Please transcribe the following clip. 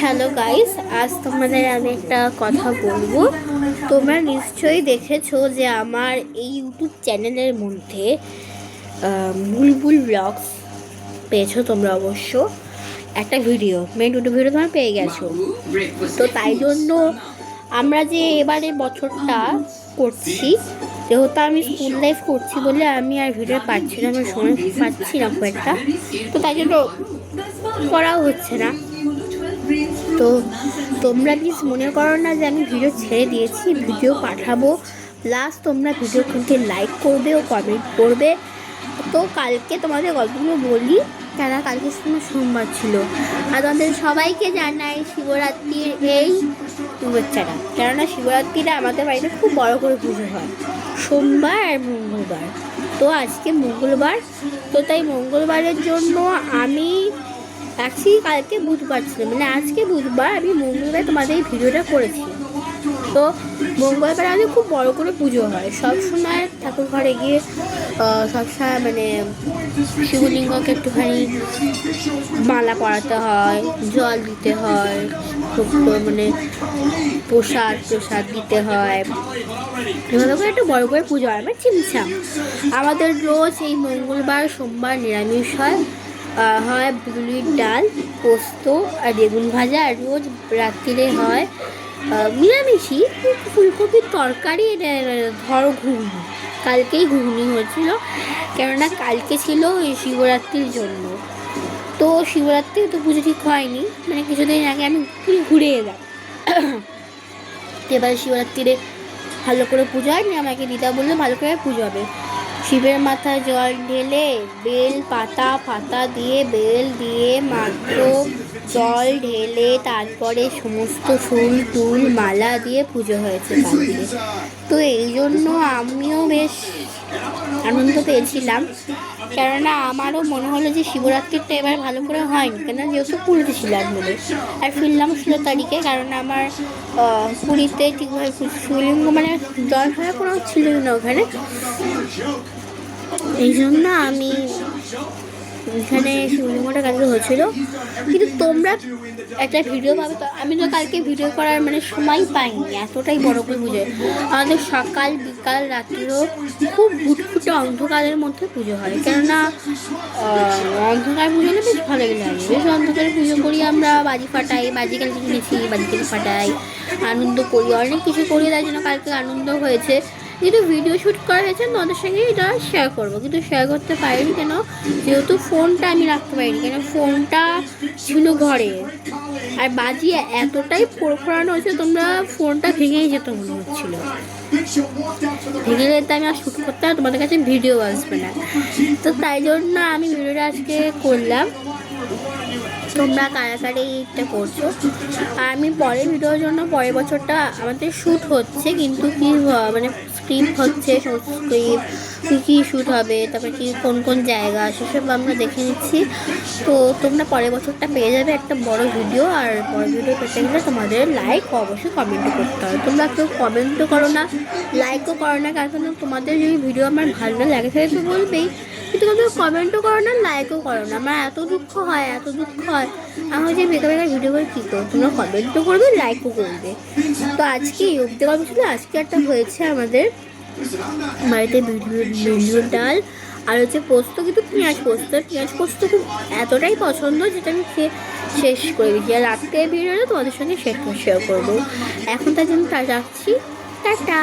Hello guys, আজ তোমাদের আমি একটা কথা বলবো। তোমরা নিশ্চয়ই দেখেছো যে আমার এই ইউটিউব চ্যানেলের মধ্যে বুলবুল ব্লগস পেয়েছো তোমরা অবশ্য একটা ভিডিও, মেন ইউটিউব ভিডিও তোমরা পেয়ে গেছো। তো তাই জন্য আমরা যে এবারে বছরটা করছি, যেহেতু আমি স্কুল লাইফ করছি বলে আমি আর ভিডিও পাচ্ছি না, আমি সময় পাচ্ছি না খুব একটা, তো তাই জন্য করাও হচ্ছে না। তো তোমরা প্লিজ মনে করো না যে আমি ভিডিও ছেড়ে দিয়েছি, ভিডিও পাঠাবো, প্লাস তোমরা ভিডিও কিন্তু লাইক করবে ও কমেন্ট করবে। তো কালকে তোমাদের গল্পগুলো বলি, কেন কালকে সোমবার ছিল, আর তোমাদের সবাইকে জানাই শিবরাত্রির এই শুভেচ্ছাটা। কেননা শিবরাত্রিটা আমাদের বাড়িতে খুব বড় করে পুজো হয় সোমবার আর মঙ্গলবার। তো আজকে মঙ্গলবার, তো তাই মঙ্গলবারের জন্য আমি অ্যাকচুয়ালি কালকে বুধবার ছিল, মানে আজকে বুধবার, আমি মঙ্গলবার তোমাদের এই ভিডিওটা করেছি। তো মঙ্গলবার আমাদের খুব বড় করে পুজো হয়, সব সময় ঠাকুর ঘরে গিয়ে সবসময় মানে শিবলিঙ্গকে একটুখানি মালা পরাতে হয়, জল দিতে হয়, মানে প্রসাদ দিতে হয়, এভাবে করে একটু বড় করে পুজো হয়। আমার চিমছাম আমাদের রোজ এই মঙ্গলবার সোমবার নিরামিষ হয়, বিউলির ডাল, পোস্ত আর বেগুন ভাজা, আর রোজ রাত্রিরে হয় নিরামিষই ফুলকপির তরকারি, ধরো ঘুগনি। কালকেই ঘুগনি হয়েছিল, কেননা কালকে ছিল শিবরাত্রির জন্য। তো শিবরাত্রি তো পুজো ঠিক হয়নি, মানে কিছুদিন আগে আমি ঘুরে এলাম। এবার শিবরাত্রিরে ভালো করে পুজো হয়নি, আমাকে দিদা বললো ভালো করে পুজো হবে। শিবের মাথায় জল ঢেলে বেল পাতা দিয়ে, বেল দিয়ে মাত্র জল ঢেলে তারপরে সমস্ত ফুল টুল মালা দিয়ে পুজো হয়েছে কালকে। তো এই জন্য আমিও বেশ আনন্দ পেয়েছিলাম, কেননা আমারও মনে হলো যে শিবরাত্রিটা এবার ভালো করে হয়নি, কেন যেহেতু পুরীতে ছিলাম বলে। আর ফিরলাম 16 তারিখে, কারণ আমার পুরীতে ঠিকভাবে শিবলিঙ্গ মানে জল ফেলা কোনো ছিল না ওখানে, এই জন্য আমি এখানে শিবলিঙ্গটা কালকে হয়েছিল। কিন্তু তোমরা একটা ভিডিও পাবে, তো আমি তো কালকে ভিডিও করার মানে সময় পাইনি, এতটাই বড় করে পুজো। আমাদের সকাল বিকাল রাত্রিও খুব ঘুটঘুটে অন্ধকারের মধ্যে পুজো হয়, কেননা অন্ধকার পুজো হলে বেশ ভালো লাগে, বেশ অন্ধকারে পুজো করি আমরা, বাজি ফাটাই, বাজি কালকে কিনেছি, বাজি থেকে ফাটাই, আনন্দ করি, অনেক কিছু করি, তাই জন্য কালকে আনন্দ হয়েছে। যেহেতু ভিডিও শ্যুট করা হয়েছে তোমাদের সঙ্গে এটা শেয়ার করবো, কিন্তু শেয়ার করতে পারিনি কেন, যেহেতু ফোনটা আমি রাখতে পারিনি, কেন ফোনটা ছিল ঘরে, আর বাজি এতটাই ফোড়ফোড়ানো হয়েছে তোমরা ফোনটা ভেঙেই যেত মনে হচ্ছিলো, ভেঙে যেতে আমি আর শ্যুট করতে আর তোমাদের কাছে ভিডিও আসবে না। তো তাই জন্য আমি ভিডিওটা আজকে করলাম, তোমরা কারাকারি এটা করছো। আর আমি পরের ভিডিওর জন্য পরের বছরটা আমাদের শ্যুট হচ্ছে, কিন্তু কি মানে স্ক্রিপ্ট হচ্ছে, স্ক্রিপ্ট কী শ্যুট হবে, তারপরে কি কোন জায়গা, সেসব আমরা দেখে নিচ্ছি। তো তোমরা পরের বছরটা পেয়ে যাবে একটা বড় ভিডিও, আর বড় ভিডিও পেতে গেলে তোমাদের লাইক অবশ্যই কমেন্টও করতে হবে। তোমরা কেউ কমেন্টও করো না, লাইকও করো না, কারণ তোমাদের যদি ভিডিও আমার ভালো না লাগে তাহলে তো বলবেই, কিন্তু তোমরা কমেন্টও করো না, লাইকও করো না। আমার এত দুঃখ হয় আমার যে বেকার ভিডিও করে কী করো, তোমরা কমেন্টও করবে, লাইকও করবে। তো আজকে অব্দি গল্প ছিল, আজকে একটা হয়েছে আমাদের বাড়িতে বিউলির ডাল আর হচ্ছে পোস্ত, কিন্তু পেঁয়াজ পোস্ত খুব এতটাই পছন্দ যেটা আমি খেয়ে শেষ করে দিচ্ছি, আর রাত্রে বেরোলে তোমাদের সঙ্গে শেয়ার করবো। এখন তার জন্য রাখছি, টাটা।